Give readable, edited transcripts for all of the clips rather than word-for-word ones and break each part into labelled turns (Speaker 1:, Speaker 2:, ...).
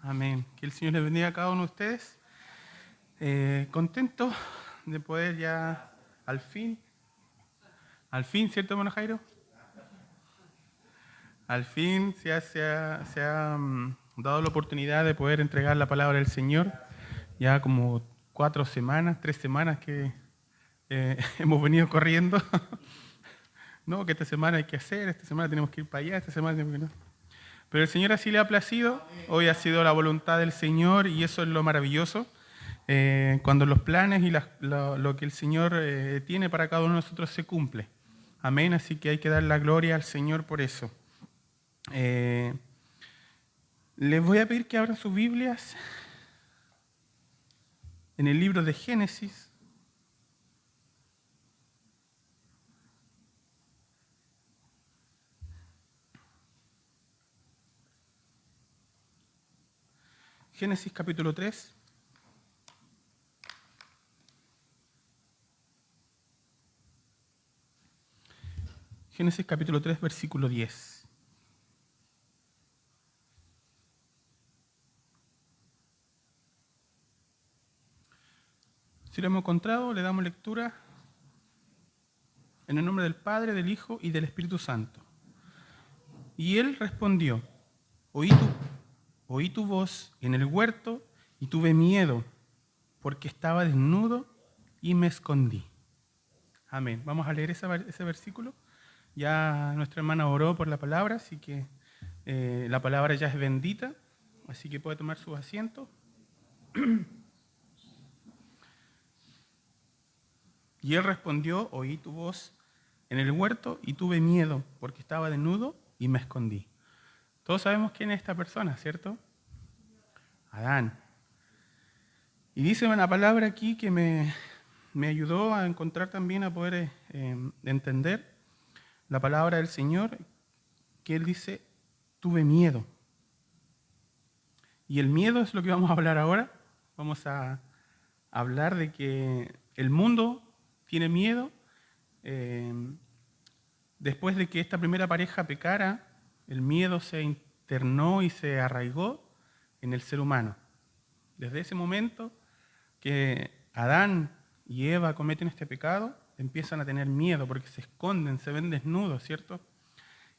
Speaker 1: Amén. Que el Señor les bendiga a cada uno de ustedes. Contento de poder ya al fin, ¿cierto, hermano Jairo? Al fin se ha dado la oportunidad de poder entregar la palabra del Señor. Ya como 3 semanas que hemos venido corriendo. No, que esta semana hay que hacer, esta semana tenemos que ir para allá, esta semana tenemos que... Pero el Señor así le ha placido. Hoy ha sido la voluntad del Señor y eso es lo maravilloso. Cuando los planes y lo que el Señor tiene para cada uno de nosotros se cumple. Amén. Así que hay que dar la gloria al Señor por eso. Les voy a pedir que abran sus Biblias en el libro de Génesis. Génesis capítulo 3. Génesis capítulo 3, versículo 10. Si lo hemos encontrado, le damos lectura en el nombre del Padre, del Hijo y del Espíritu Santo. Y él respondió, oí tu voz en el huerto y tuve miedo, porque estaba desnudo y me escondí. Amén. Vamos a leer ese versículo. Ya nuestra hermana oró por la palabra, así que la palabra ya es bendita, así que puede tomar sus asientos. Y él respondió, oí tu voz en el huerto y tuve miedo, porque estaba desnudo y me escondí. Todos sabemos quién es esta persona, ¿cierto? Adán. Y dice una palabra aquí que me ayudó a encontrar también, a poder entender la palabra del Señor, que él dice, tuve miedo. Y el miedo es lo que vamos a hablar ahora. Vamos a hablar de que el mundo tiene miedo. Después de que esta primera pareja pecara, el miedo se internó y se arraigó en el ser humano. Desde ese momento que Adán y Eva cometen este pecado, empiezan a tener miedo porque se esconden, se ven desnudos, ¿cierto?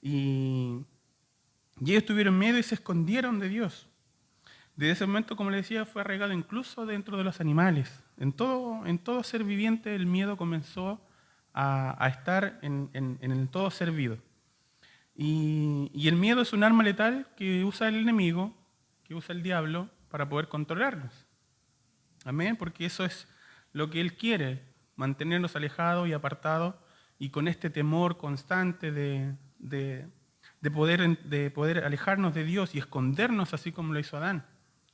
Speaker 1: Y ellos tuvieron miedo y se escondieron de Dios. Desde ese momento, como les decía, fue arraigado incluso dentro de los animales. En todo ser viviente el miedo comenzó a estar en todo ser vivo. Y el miedo es un arma letal que usa el enemigo, que usa el diablo, para poder controlarnos. Amén, porque eso es lo que él quiere, mantenernos alejados y apartados, y con este temor constante de poder alejarnos de Dios y escondernos así como lo hizo Adán,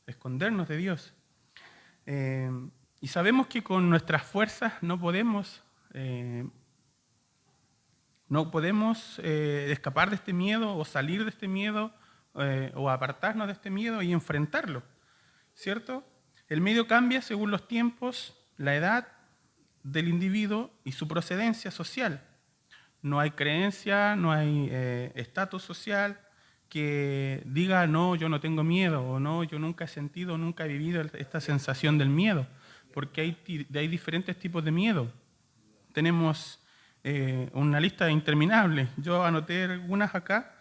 Speaker 1: escondernos de Dios. Y sabemos que con nuestras fuerzas no podemos escapar de este miedo o salir de este miedo o apartarnos de este miedo y enfrentarlo, ¿cierto? El medio cambia según los tiempos, la edad del individuo y su procedencia social. No hay creencia, no hay estatus social que diga, no, yo no tengo miedo, o no, yo nunca he sentido, nunca he vivido esta sensación del miedo, porque hay diferentes tipos de miedo. Tenemos una lista interminable. Yo anoté algunas acá.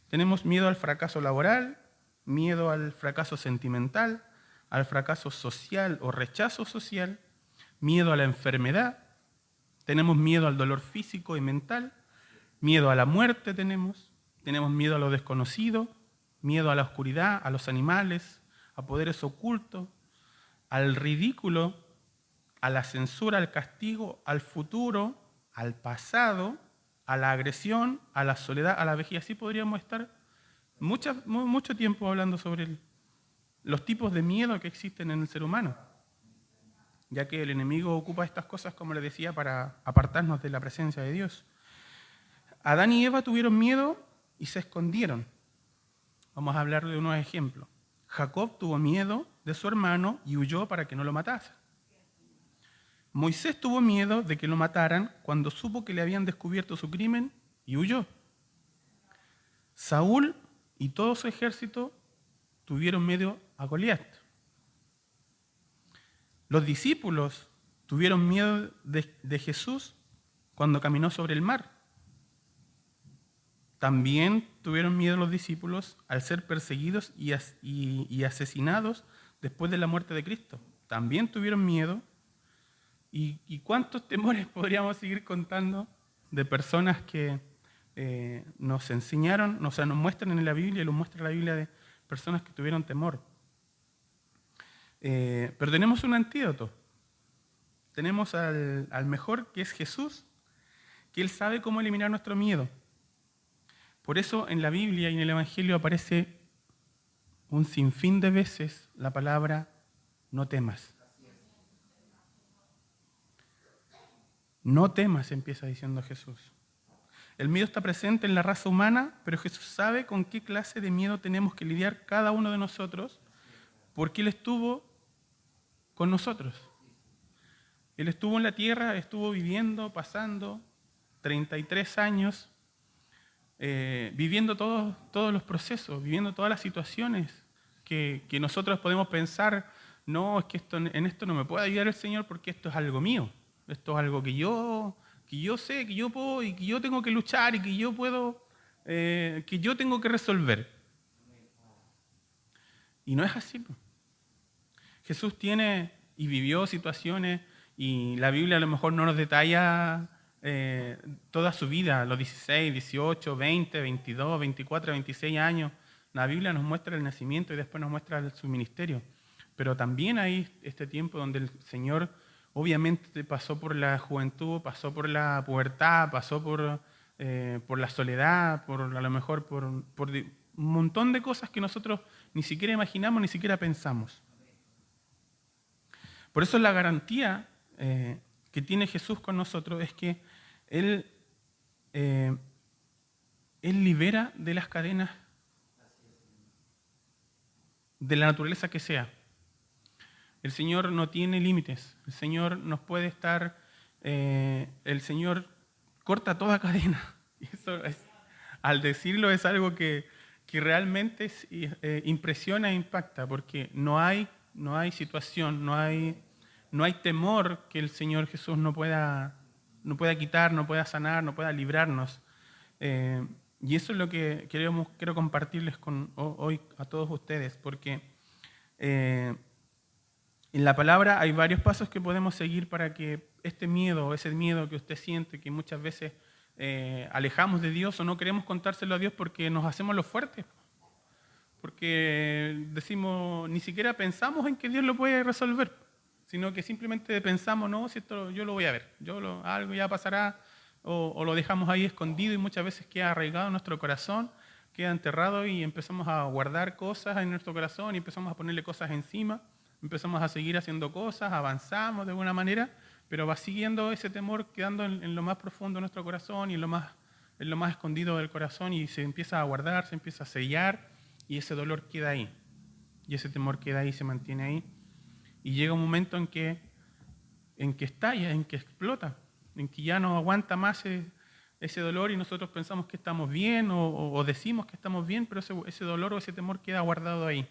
Speaker 1: Tenemos miedo al fracaso laboral, miedo al fracaso sentimental, al fracaso social o rechazo social, miedo a la enfermedad, tenemos miedo al dolor físico y mental, miedo a la muerte tenemos miedo a lo desconocido, miedo a la oscuridad, a los animales, a poderes ocultos, al ridículo, a la censura, al castigo, al futuro, al pasado, a la agresión, a la soledad, a la vejez. Así podríamos estar mucho tiempo hablando sobre los tipos de miedo que existen en el ser humano, ya que el enemigo ocupa estas cosas, como les decía, para apartarnos de la presencia de Dios. Adán y Eva tuvieron miedo y se escondieron. Vamos a hablar de unos ejemplos. Jacob tuvo miedo de su hermano y huyó para que no lo matase. Moisés tuvo miedo de que lo mataran cuando supo que le habían descubierto su crimen y huyó. Saúl y todo su ejército tuvieron a Goliat. Los discípulos tuvieron miedo de Jesús cuando caminó sobre el mar. También tuvieron miedo los discípulos al ser perseguidos y asesinados después de la muerte de Cristo. También tuvieron miedo. ¿Y cuántos temores podríamos seguir contando de personas que nos enseñaron, o sea, nos muestran en la Biblia, y nos muestra la Biblia de personas que tuvieron temor? Pero tenemos un antídoto. Tenemos al mejor, que es Jesús, que Él sabe cómo eliminar nuestro miedo. Por eso en la Biblia y en el Evangelio aparece un sinfín de veces la palabra no temas. No temas, empieza diciendo Jesús. El miedo está presente en la raza humana, pero Jesús sabe con qué clase de miedo tenemos que lidiar cada uno de nosotros, porque Él estuvo con nosotros. Él estuvo en la tierra, estuvo viviendo, pasando 33 años, viviendo todos los procesos, viviendo todas las situaciones que nosotros podemos pensar, no, es que en esto no me puede ayudar el Señor porque esto es algo mío, esto es algo que yo sé, que yo puedo y que yo tengo que luchar y que yo puedo, que yo tengo que resolver. Y no es así. Jesús tiene y vivió situaciones, y la Biblia a lo mejor no nos detalla toda su vida, los 16, 18, 20, 22, 24, 26 años. La Biblia nos muestra el nacimiento y después nos muestra su ministerio. Pero también hay este tiempo donde el Señor obviamente pasó por la juventud, pasó por la pubertad, pasó por la soledad, a lo mejor por un montón de cosas que nosotros ni siquiera imaginamos, ni siquiera pensamos. Por eso la garantía que tiene Jesús con nosotros es que Él libera de las cadenas de la naturaleza que sea. El Señor no tiene límites. El Señor nos puede estar... el Señor corta toda cadena. Y eso al decirlo es algo que realmente impresiona e impacta, porque no hay situación, no hay temor que el Señor Jesús no pueda quitar, no pueda sanar, no pueda librarnos. Y eso es lo que quiero compartirles hoy a todos ustedes, porque en la palabra hay varios pasos que podemos seguir para que este miedo, ese miedo que usted siente, que muchas veces alejamos de Dios o no queremos contárselo a Dios porque nos hacemos los fuertes, porque decimos, ni siquiera pensamos en que Dios lo puede resolver, sino que simplemente pensamos, no, si esto yo lo voy a ver, algo ya pasará, o lo dejamos ahí escondido y muchas veces queda arraigado en nuestro corazón, queda enterrado y empezamos a guardar cosas en nuestro corazón y empezamos a ponerle cosas encima, empezamos a seguir haciendo cosas, avanzamos de alguna manera, pero va siguiendo ese temor quedando en lo más profundo de nuestro corazón y en lo más escondido del corazón, y se empieza a guardar, se empieza a sellar y ese dolor queda ahí y ese temor queda ahí, se mantiene ahí. Y llega un momento en que estalla, en que explota, en que ya no aguanta más ese dolor y nosotros pensamos que estamos bien o decimos que estamos bien, pero ese dolor o ese temor queda guardado ahí.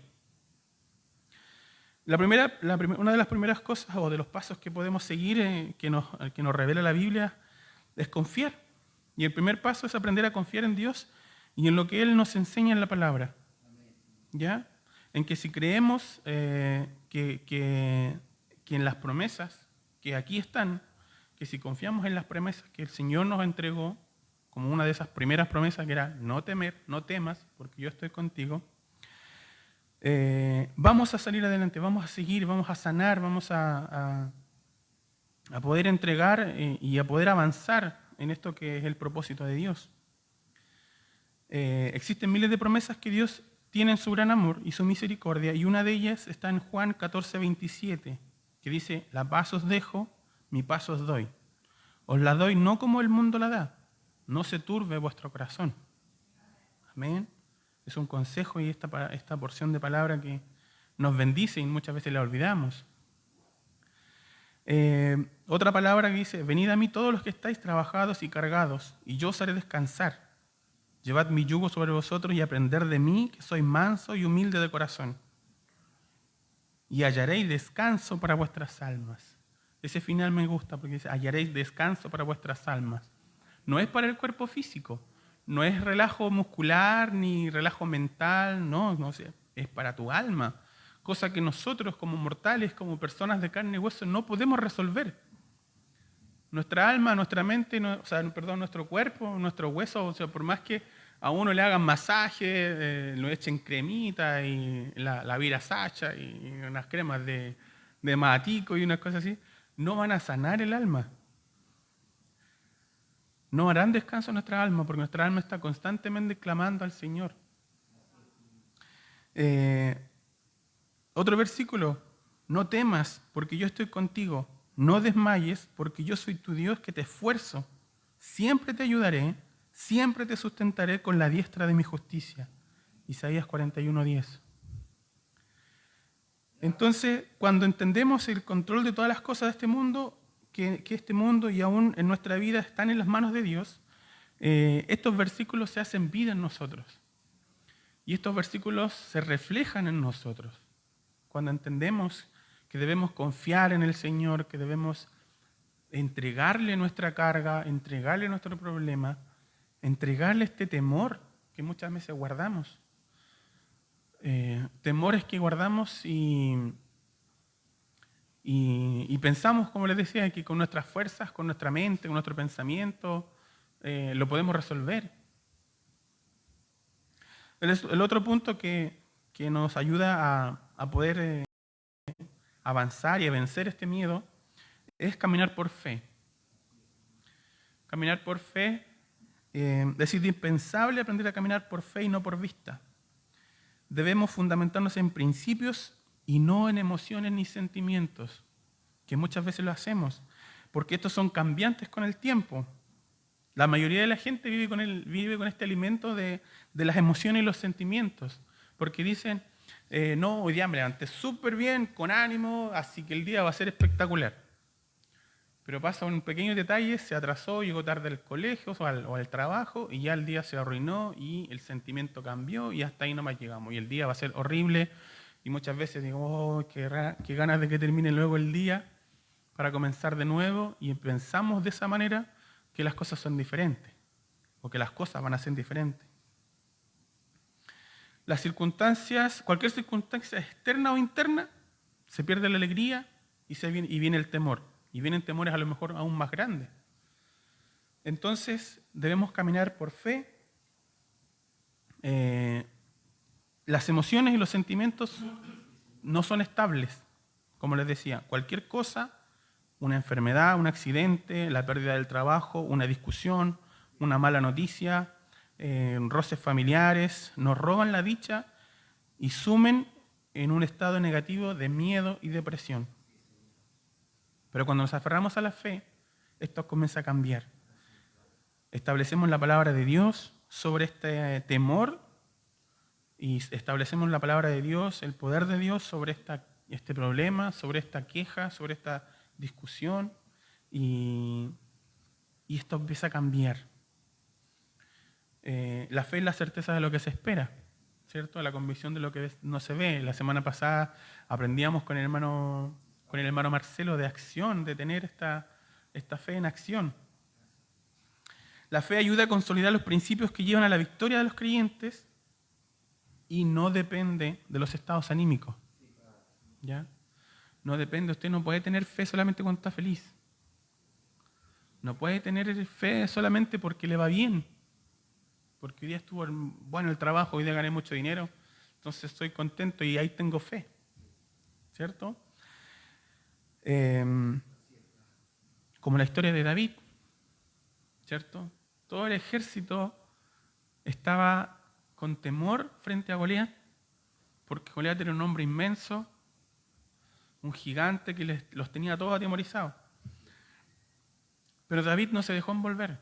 Speaker 1: Una de las primeras cosas o de los pasos que podemos seguir que nos revela la Biblia es confiar. Y el primer paso es aprender a confiar en Dios y en lo que Él nos enseña en la palabra. ¿Ya? En que si creemos que en las promesas que aquí están, que si confiamos en las promesas que el Señor nos entregó, como una de esas primeras promesas que era no temer, no temas, porque yo estoy contigo, vamos a salir adelante, vamos a seguir, vamos a sanar, vamos a poder entregar y a poder avanzar en esto que es el propósito de Dios. Existen miles de promesas que Dios tiene en su gran amor y su misericordia, y una de ellas está en Juan 14:27, que dice: la paz os dejo, mi paz os doy. Os la doy no como el mundo la da, no se turbe vuestro corazón. Amén. Es un consejo y esta porción de palabra que nos bendice y muchas veces la olvidamos. Otra palabra que dice: venid a mí todos los que estáis trabajados y cargados, y yo os haré descansar. Llevad mi yugo sobre vosotros y aprended de mí, que soy manso y humilde de corazón. y hallaréis descanso para vuestras almas. Ese final me gusta porque dice, hallaréis descanso para vuestras almas. No es para el cuerpo físico, no es relajo muscular ni relajo mental, no, es para tu alma. Cosa que nosotros como mortales, como personas de carne y hueso, no podemos resolver. Nuestra alma, nuestra mente, nuestro cuerpo, nuestro hueso, por más que a uno le hagan masaje, lo echen cremita y la vira sacha y unas cremas de matico y unas cosas así, no van a sanar el alma. No harán descanso a nuestra alma porque nuestra alma está constantemente clamando al Señor. Otro versículo, no temas porque yo estoy contigo, no desmayes porque yo soy tu Dios que te esfuerzo, siempre te ayudaré, siempre te sustentaré con la diestra de mi justicia. Isaías 41:10. Entonces, cuando entendemos el control de todas las cosas de este mundo, que este mundo y aún en nuestra vida están en las manos de Dios, estos versículos se hacen vida en nosotros. Y estos versículos se reflejan en nosotros. Cuando entendemos que debemos confiar en el Señor, que debemos entregarle nuestra carga, entregarle nuestro problema, entregarle este temor que muchas veces guardamos. Temores que guardamos y pensamos, como les decía, que con nuestras fuerzas, con nuestra mente, con nuestro pensamiento, lo podemos resolver. El otro punto que nos ayuda a poder avanzar y a vencer este miedo es caminar por fe. Caminar por fe es indispensable aprender a caminar por fe y no por vista. Debemos fundamentarnos en principios y no en emociones ni sentimientos, que muchas veces lo hacemos, porque estos son cambiantes con el tiempo. La mayoría de la gente vive con este alimento de las emociones y los sentimientos, porque dicen, no, hoy día me levanté súper bien, con ánimo, así que el día va a ser espectacular. Pero pasa un pequeño detalle, se atrasó, llegó tarde al colegio o al trabajo y ya el día se arruinó y el sentimiento cambió y hasta ahí nomás llegamos. Y el día va a ser horrible y muchas veces digo, oh, qué ganas de que termine luego el día para comenzar de nuevo, y pensamos de esa manera que las cosas son diferentes o que las cosas van a ser diferentes. Las circunstancias, cualquier circunstancia externa o interna, se pierde la alegría y viene el temor. Y vienen temores a lo mejor aún más grandes. Entonces debemos caminar por fe. Las emociones y los sentimientos no son estables, como les decía. Cualquier cosa, una enfermedad, un accidente, la pérdida del trabajo, una discusión, una mala noticia, roces familiares, nos roban la dicha y sumen en un estado negativo de miedo y depresión. Pero cuando nos aferramos a la fe, esto comienza a cambiar. Establecemos la palabra de Dios sobre este temor y establecemos la palabra de Dios, el poder de Dios sobre este problema, sobre esta queja, sobre esta discusión, y esto empieza a cambiar. La fe es la certeza de lo que se espera, ¿cierto? La convicción de lo que no se ve. La semana pasada aprendíamos con el hermano Marcelo de acción, de tener esta fe en acción. La fe ayuda a consolidar los principios que llevan a la victoria de los creyentes y no depende de los estados anímicos. ¿Ya? No depende, usted no puede tener fe solamente cuando está feliz. No puede tener fe solamente porque le va bien. Porque hoy día estuvo bueno el trabajo, hoy día gané mucho dinero, entonces estoy contento y ahí tengo fe. ¿Cierto? Como la historia de David, ¿cierto? Todo el ejército estaba con temor frente a Goliat, porque Goliat era un hombre inmenso, un gigante que los tenía todos atemorizados. Pero David no se dejó envolver.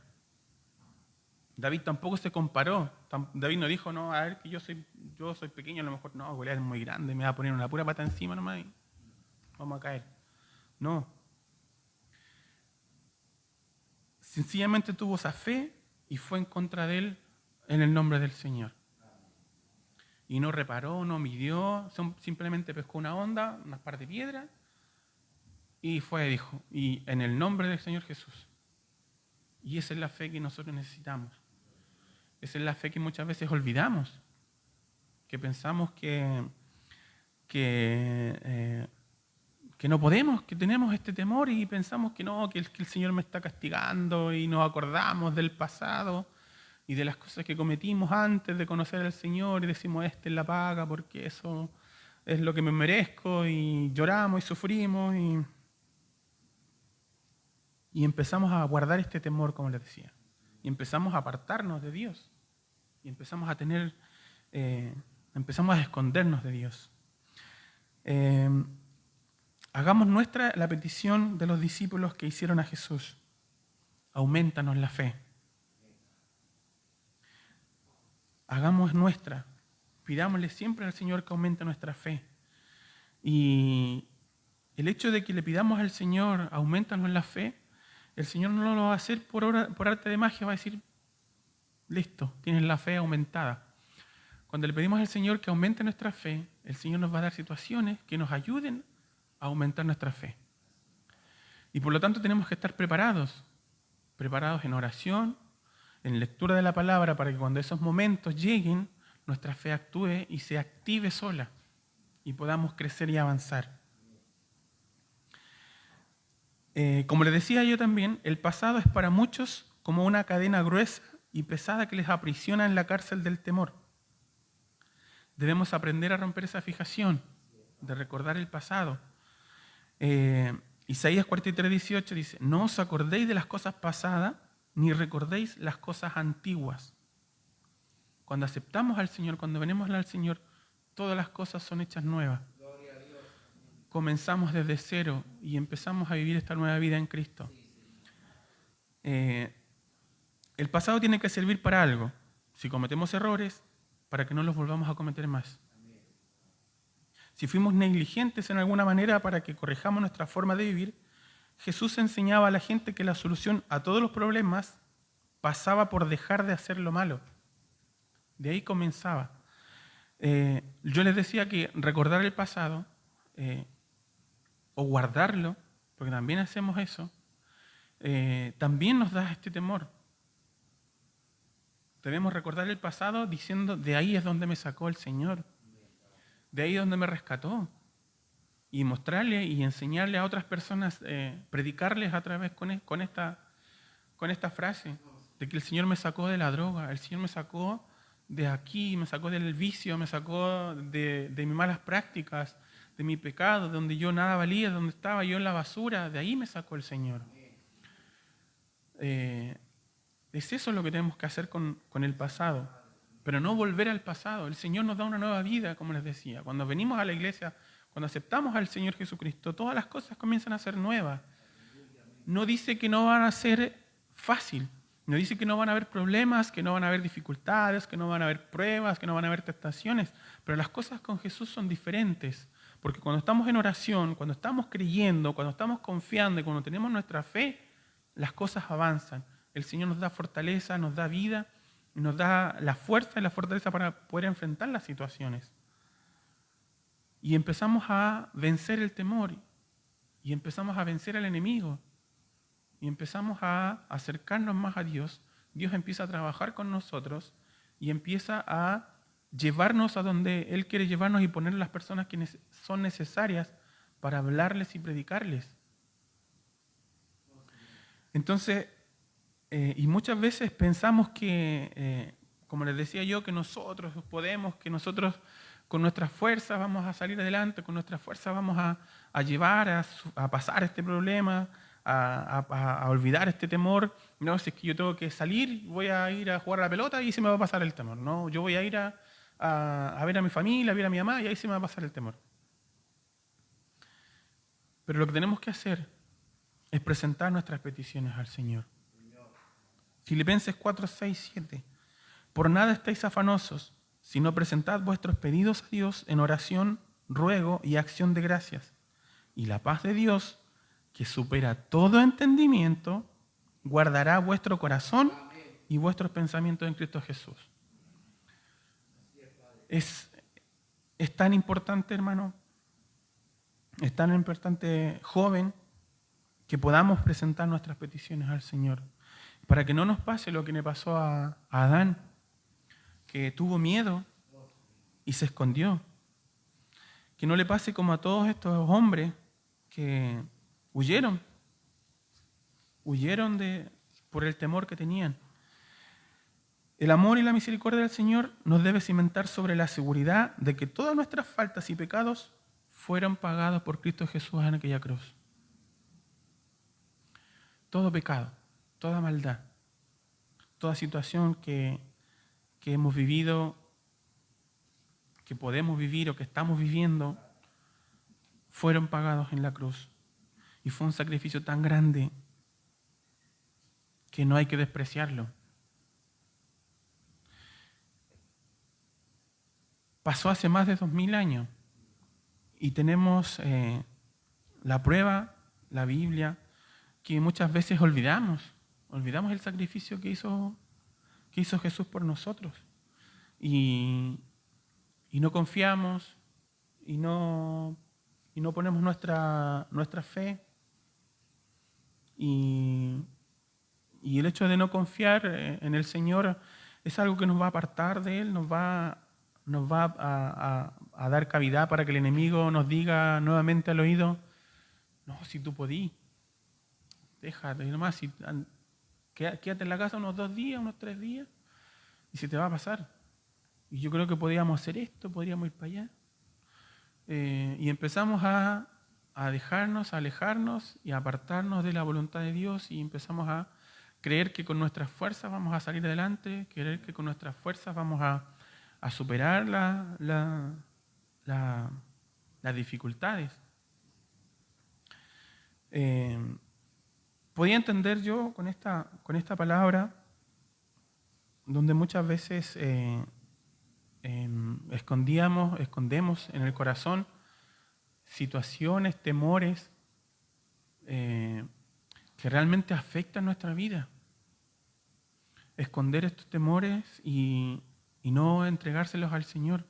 Speaker 1: David tampoco se comparó. David no dijo, no, a ver, que yo soy pequeño, a lo mejor no, Goliat es muy grande, me va a poner una pura pata encima nomás y vamos a caer. No. Sencillamente tuvo esa fe y fue en contra de él en el nombre del Señor. y no reparó, no midió, simplemente pescó una onda, unas par de piedras, y fue, dijo, y en el nombre del Señor Jesús. Y esa es la fe que nosotros necesitamos. Esa es la fe que muchas veces olvidamos, que pensamos que no podemos, que tenemos este temor y pensamos que no, que el Señor me está castigando y nos acordamos del pasado y de las cosas que cometimos antes de conocer al Señor y decimos, esta es la paga porque eso es lo que me merezco, y lloramos y sufrimos y empezamos a guardar este temor, como les decía, y empezamos a apartarnos de Dios y empezamos a empezamos a escondernos de Dios. Hagamos nuestra la petición de los discípulos que hicieron a Jesús. Aumentanos la fe. Hagamos nuestra. Pidámosle siempre al Señor que aumente nuestra fe. Y el hecho de que le pidamos al Señor, aumentanos la fe, el Señor no lo va a hacer por arte de magia, va a decir, listo, tienes la fe aumentada. Cuando le pedimos al Señor que aumente nuestra fe, el Señor nos va a dar situaciones que nos ayuden a aumentar nuestra fe. Y por lo tanto tenemos que estar preparados en oración, en lectura de la palabra, para que cuando esos momentos lleguen, nuestra fe actúe y se active sola y podamos crecer y avanzar. Como les decía yo también, el pasado es para muchos como una cadena gruesa y pesada que les aprisiona en la cárcel del temor. Debemos aprender a romper esa fijación de recordar el pasado. Isaías 43:18 dice, no os acordéis de las cosas pasadas, ni recordéis las cosas antiguas. Cuando aceptamos al Señor, cuando venimos al Señor, todas las cosas son hechas nuevas. Comenzamos desde cero y empezamos a vivir esta nueva vida en Cristo. El pasado tiene que servir para algo. Si cometemos errores, para que no los volvamos a cometer más. Si fuimos negligentes en alguna manera, para que corrijamos nuestra forma de vivir, Jesús enseñaba a la gente que la solución a todos los problemas pasaba por dejar de hacer lo malo. De ahí comenzaba. Yo les decía que recordar el pasado o guardarlo, porque también hacemos eso, también nos da este temor. Debemos recordar el pasado diciendo, de ahí es donde me sacó el Señor, de ahí es donde me rescató, y mostrarle y enseñarle a otras personas, predicarles a través con esta frase, de que el Señor me sacó de la droga, el Señor me sacó de aquí, me sacó del vicio, me sacó de mis malas prácticas, de mi pecado, donde yo nada valía, donde estaba yo en la basura, de ahí me sacó el Señor. Es eso lo que tenemos que hacer con el pasado, pero no volver al pasado. El Señor nos da una nueva vida, como les decía. Cuando venimos a la iglesia, cuando aceptamos al Señor Jesucristo, todas las cosas comienzan a ser nuevas. No dice que no van a ser fácil, no dice que no van a haber problemas, que no van a haber dificultades, que no van a haber pruebas, que no van a haber tentaciones, pero las cosas con Jesús son diferentes, porque cuando estamos en oración, cuando estamos creyendo, cuando estamos confiando y cuando tenemos nuestra fe, las cosas avanzan. El Señor nos da fortaleza, nos da vida, nos da la fuerza y la fortaleza para poder enfrentar las situaciones. Y empezamos a vencer el temor, y empezamos a vencer al enemigo, y empezamos a acercarnos más a Dios. Dios empieza a trabajar con nosotros y empieza a llevarnos a donde Él quiere llevarnos y poner las personas que son necesarias para hablarles y predicarles. Entonces, y muchas veces pensamos que, como les decía yo, que nosotros podemos, que nosotros con nuestras fuerzas vamos a salir adelante, con nuestras fuerzas vamos a llevar a pasar este problema, a olvidar este temor. No, si es que yo tengo que salir, voy a ir a jugar a la pelota y ahí se me va a pasar el temor. No, yo voy a ir a ver a mi familia, a ver a mi mamá y ahí se me va a pasar el temor. Pero lo que tenemos que hacer es presentar nuestras peticiones al Señor. Filipenses 4, 6, 7. Por nada estáis afanosos, sino presentad vuestros pedidos a Dios en oración, ruego y acción de gracias. Y la paz de Dios, que supera todo entendimiento, guardará vuestro corazón y vuestros pensamientos en Cristo Jesús. Es es tan importante, hermano, es tan importante, joven, que podamos presentar nuestras peticiones al Señor, para que no nos pase lo que le pasó a Adán, que tuvo miedo y se escondió. Que no le pase como a todos estos hombres que huyeron por el temor que tenían. El amor y la misericordia del Señor nos debe cimentar sobre la seguridad de que todas nuestras faltas y pecados fueron pagados por Cristo Jesús en aquella cruz. Todo pecado, toda maldad, toda situación que hemos vivido, que podemos vivir o que estamos viviendo, fueron pagados en la cruz. Y fue un sacrificio tan grande que no hay que despreciarlo. Pasó hace más de 2000 años y tenemos la prueba, la Biblia, que muchas veces olvidamos el sacrificio que hizo Jesús por nosotros. Y no confiamos y no ponemos nuestra fe. Y el hecho de no confiar en el Señor es algo que nos va a apartar de Él, nos va a dar cavidad para que el enemigo nos diga nuevamente al oído: no, si tú podís, déjate nomás, quédate en la casa unos 2 días, unos 3 días, y se te va a pasar. Y yo creo que podríamos hacer esto, podríamos ir para allá. Y empezamos a dejarnos, a alejarnos y a apartarnos de la voluntad de Dios, y empezamos a creer que con nuestras fuerzas vamos a salir adelante, creer que con nuestras fuerzas vamos a superar las dificultades. Podía entender yo con esta palabra, donde muchas veces escondemos en el corazón situaciones, temores que realmente afectan nuestra vida. Esconder estos temores y no entregárselos al Señor.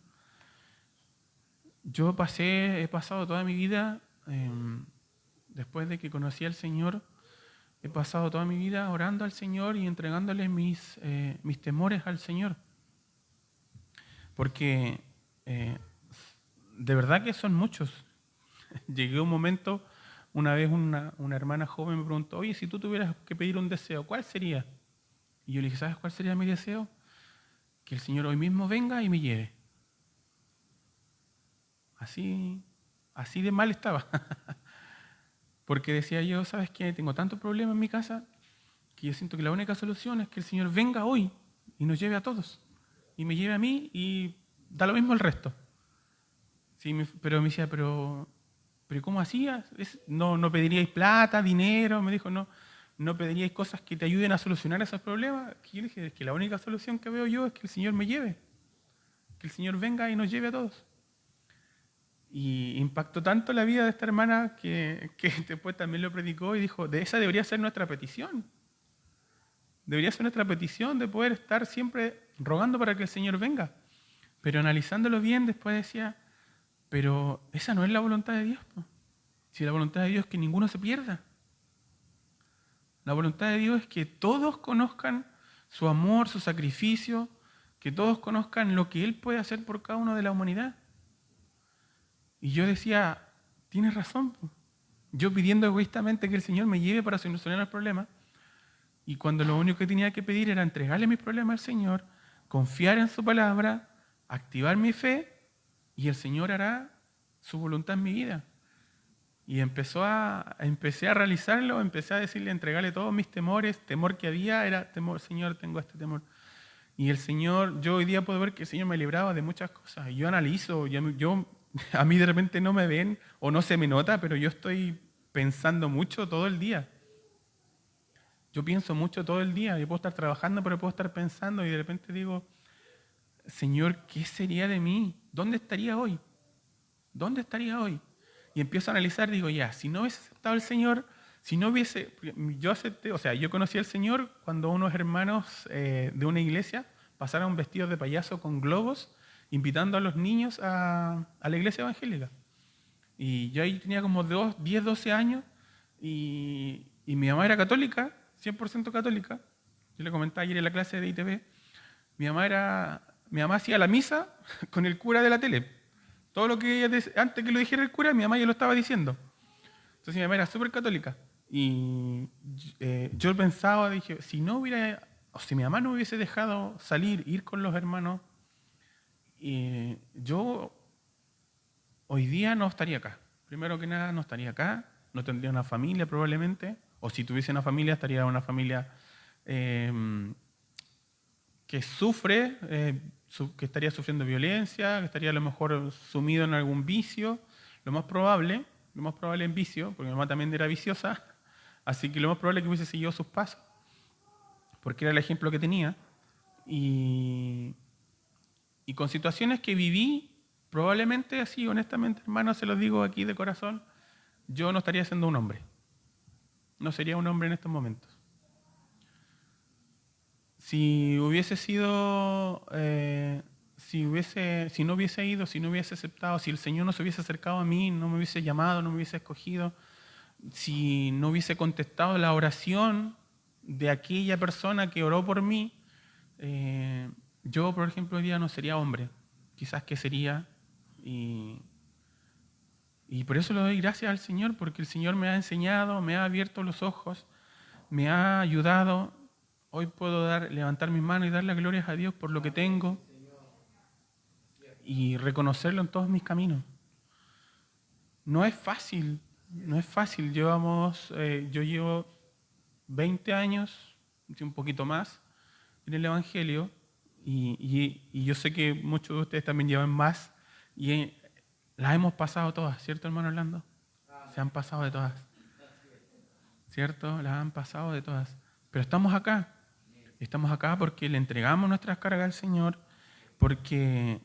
Speaker 1: Yo he pasado toda mi vida, después de que conocí al Señor, he pasado toda mi vida orando al Señor y entregándole mis temores al Señor. Porque de verdad que son muchos. Llegué un momento, una vez una hermana joven me preguntó: oye, si tú tuvieras que pedir un deseo, ¿cuál sería? Y yo le dije: ¿sabes cuál sería mi deseo? Que el Señor hoy mismo venga y me lleve. Así de mal estaba. Porque decía yo: ¿sabes qué? Tengo tantos problemas en mi casa que yo siento que la única solución es que el Señor venga hoy y nos lleve a todos. Y me lleve a mí y da lo mismo el resto. Sí, pero me decía: ¿pero cómo hacías? ¿No pediríais plata, dinero? Me dijo: ¿no pediríais cosas que te ayuden a solucionar esos problemas? Y yo le dije: es que la única solución que veo yo es que el Señor me lleve. Que el Señor venga y nos lleve a todos. Y impactó tanto la vida de esta hermana que después también lo predicó y dijo: esa debería ser nuestra petición. Debería ser nuestra petición de poder estar siempre rogando para que el Señor venga. Pero analizándolo bien, después decía: pero esa no es la voluntad de Dios. Si la voluntad de Dios es que ninguno se pierda. La voluntad de Dios es que todos conozcan su amor, su sacrificio, que todos conozcan lo que Él puede hacer por cada uno de la humanidad. Y yo decía: tienes razón. Yo pidiendo egoístamente que el Señor me lleve para solucionar el problema, y cuando lo único que tenía que pedir era entregarle mis problemas al Señor, confiar en su palabra, activar mi fe, y el Señor hará su voluntad en mi vida. Y empecé a realizarlo, empecé a decirle, entregarle todos mis temores. Temor que había era temor: Señor, tengo este temor. Y el Señor, yo hoy día puedo ver que el Señor me libraba de muchas cosas. Y yo analizo, a mí de repente no me ven o no se me nota, pero yo estoy pensando mucho todo el día. Yo pienso mucho todo el día. Yo puedo estar trabajando, pero puedo estar pensando, y de repente digo: Señor, ¿qué sería de mí? ¿Dónde estaría hoy? ¿Dónde estaría hoy? Y empiezo a analizar, digo: ya, si no hubiese aceptado al Señor, si no hubiese, yo conocí al Señor cuando unos hermanos de una iglesia pasaron vestidos de payaso con globos invitando a los niños a la iglesia evangélica. Y yo ahí tenía como 10, 12 años y mi mamá era católica, 100% católica. Yo le comentaba ayer en la clase de ITV. Mi mamá hacía la misa con el cura de la tele. Todo lo que ella, antes que lo dijera el cura, mi mamá ya lo estaba diciendo. Entonces mi mamá era súper católica. Y yo pensaba, dije, si mi mamá no hubiese dejado salir, ir con los hermanos, yo hoy día no estaría acá. Primero que nada, no estaría acá, no tendría una familia probablemente, o si tuviese una familia, estaría una familia que sufre, que estaría sufriendo violencia, que estaría a lo mejor sumido en algún vicio, lo más probable en vicio, porque mi mamá también era viciosa, así que lo más probable es que hubiese seguido sus pasos, porque era el ejemplo que tenía. Y con situaciones que viví, probablemente así, honestamente, hermano, se los digo aquí de corazón, yo no estaría siendo un hombre. No sería un hombre en estos momentos. Si hubiese sido, si no hubiese ido, si no hubiese aceptado, si el Señor no se hubiese acercado a mí, no me hubiese llamado, no me hubiese escogido, si no hubiese contestado la oración de aquella persona que oró por mí, yo, por ejemplo, hoy día no sería hombre. Quizás que sería. Y por eso le doy gracias al Señor, porque el Señor me ha enseñado, me ha abierto los ojos, me ha ayudado. Hoy puedo levantar mis manos y darle glorias a Dios por lo que tengo y reconocerlo en todos mis caminos. No es fácil, no es fácil. Yo llevo 20 años, un poquito más, en el Evangelio y yo sé que muchos de ustedes también llevan más y las hemos pasado todas, ¿cierto, hermano Orlando? Se han pasado de todas, ¿cierto? Las han pasado de todas. Pero estamos acá. Estamos acá porque le entregamos nuestras cargas al Señor, porque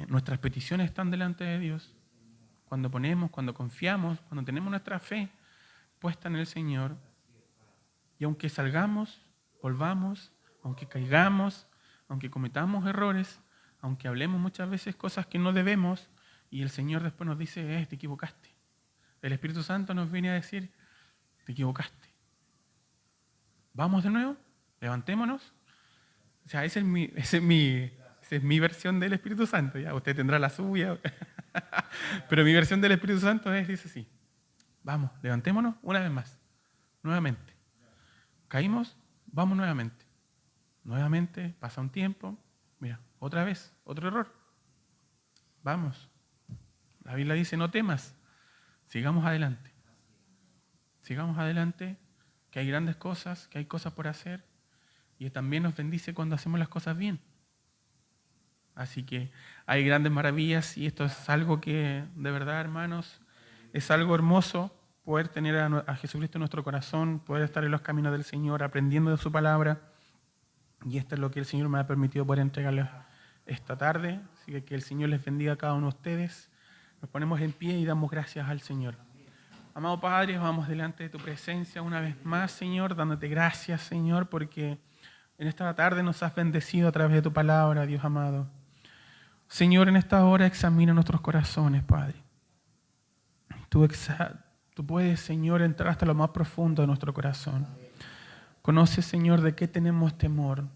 Speaker 1: nuestras peticiones están delante de Dios. Cuando confiamos, cuando tenemos nuestra fe puesta en el Señor, y aunque salgamos, volvamos, aunque caigamos, aunque cometamos errores, aunque hablemos muchas veces cosas que no debemos, y el Señor después nos dice, te equivocaste. El Espíritu Santo nos viene a decir, te equivocaste. ¿Vamos de nuevo? Levantémonos. O sea, esa es mi versión del Espíritu Santo. Ya, usted tendrá la suya. Pero mi versión del Espíritu Santo dice así. Vamos, levantémonos una vez más. Nuevamente. Caímos, vamos nuevamente. Nuevamente, pasa un tiempo. Mira, otra vez, otro error. Vamos. La Biblia dice, no temas. Sigamos adelante. Sigamos adelante, que hay grandes cosas, que hay cosas por hacer. Y también nos bendice cuando hacemos las cosas bien. Así que hay grandes maravillas y esto es algo que, de verdad, hermanos, es algo hermoso poder tener a Jesucristo en nuestro corazón, poder estar en los caminos del Señor, aprendiendo de su palabra. Y esto es lo que el Señor me ha permitido poder entregarles esta tarde. Así que el Señor les bendiga a cada uno de ustedes. Nos ponemos en pie y damos gracias al Señor. Amado Padre, vamos delante de tu presencia una vez más, Señor, dándote gracias, Señor, porque en esta tarde nos has bendecido a través de tu palabra, Dios amado. Señor, en esta hora examina nuestros corazones, Padre. Tú puedes, Señor, entrar hasta lo más profundo de nuestro corazón. Conoces, Señor, de qué tenemos temor.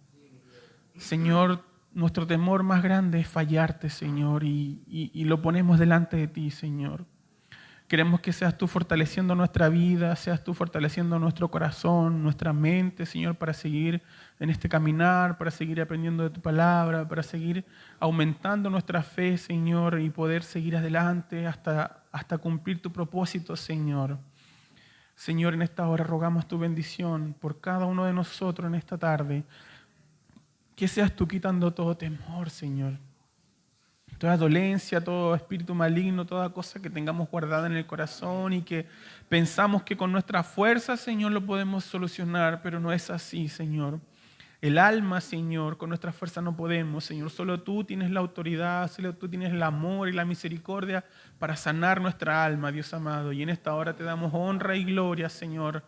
Speaker 1: Señor, nuestro temor más grande es fallarte, Señor, y lo ponemos delante de ti, Señor. Queremos que seas tú fortaleciendo nuestra vida, seas tú fortaleciendo nuestro corazón, nuestra mente, Señor, para seguir en este caminar, para seguir aprendiendo de tu palabra, para seguir aumentando nuestra fe, Señor, y poder seguir adelante hasta cumplir tu propósito, Señor. Señor, en esta hora rogamos tu bendición por cada uno de nosotros en esta tarde. Que seas tú quitando todo temor, Señor. Toda dolencia, todo espíritu maligno, toda cosa que tengamos guardada en el corazón y que pensamos que con nuestra fuerza, Señor, lo podemos solucionar, pero no es así, Señor. El alma, Señor, con nuestra fuerza no podemos, Señor. Solo tú tienes la autoridad, solo tú tienes el amor y la misericordia para sanar nuestra alma, Dios amado. Y en esta hora te damos honra y gloria, Señor,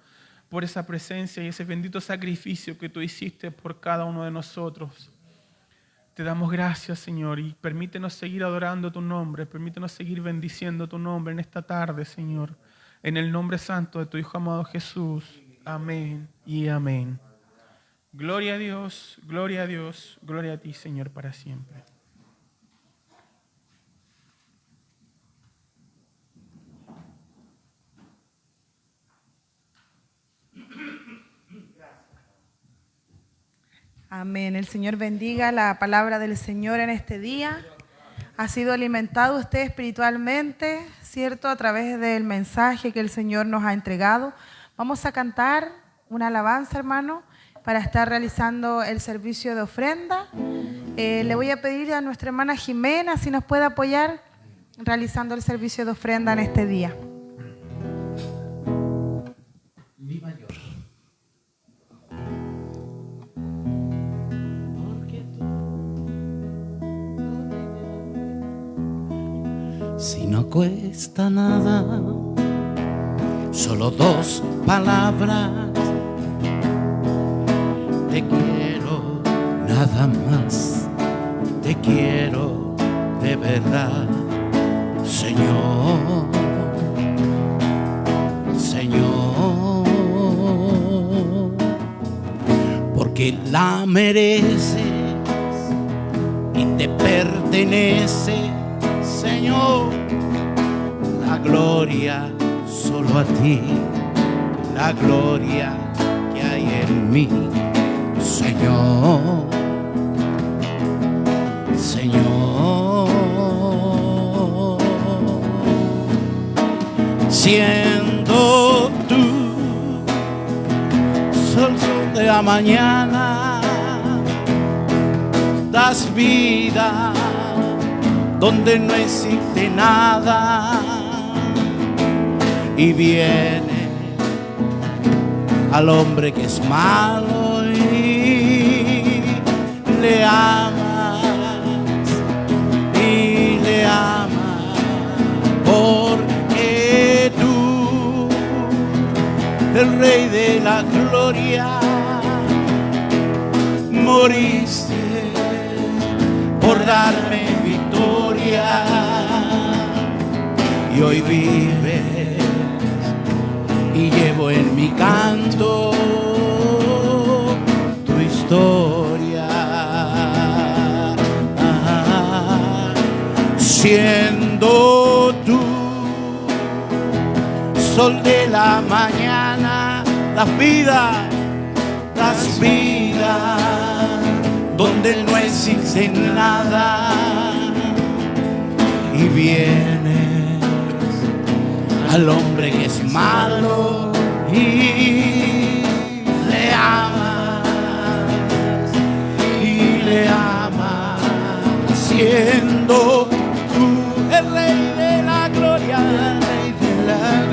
Speaker 1: por esa presencia y ese bendito sacrificio que tú hiciste por cada uno de nosotros. Te damos gracias, Señor, y permítenos seguir adorando tu nombre, permítenos seguir bendiciendo tu nombre en esta tarde, Señor. En el nombre santo de tu Hijo amado Jesús. Amén y amén. Gloria a Dios, gloria a Dios, gloria a ti, Señor, para siempre.
Speaker 2: Amén. El Señor bendiga la palabra del Señor en este día. Ha sido alimentado usted espiritualmente, ¿cierto? A través del mensaje que el Señor nos ha entregado. Vamos a cantar una alabanza, hermano, para estar realizando el servicio de ofrenda. Le voy a pedir a nuestra hermana Jimena si nos puede apoyar realizando el servicio de ofrenda en este día.
Speaker 3: Mi mayor. Si no cuesta nada, solo 2 palabras. Te quiero, nada más. Te quiero de verdad, Señor. Señor, porque la mereces y te pertenece, Señor. La gloria solo a ti, la gloria que hay en mí, Señor. Señor, siendo tú sol de la mañana, das vida donde no existe nada, y viene al hombre que es malo y le amas, y le amas, porque tú, el Rey de la Gloria, moriste por darme victoria, y hoy vives y llevo en mi canto tu historia. Siendo tú sol de la mañana, das vida donde no existe nada, y vienes al hombre que es malo y le amas, y le amas, siendo tú el Rey de la Gloria.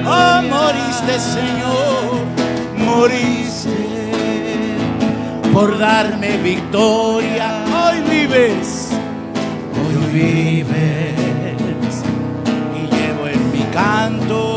Speaker 3: Oh, moriste, Señor, moriste por darme victoria. Hoy vives, y llevo en mi canto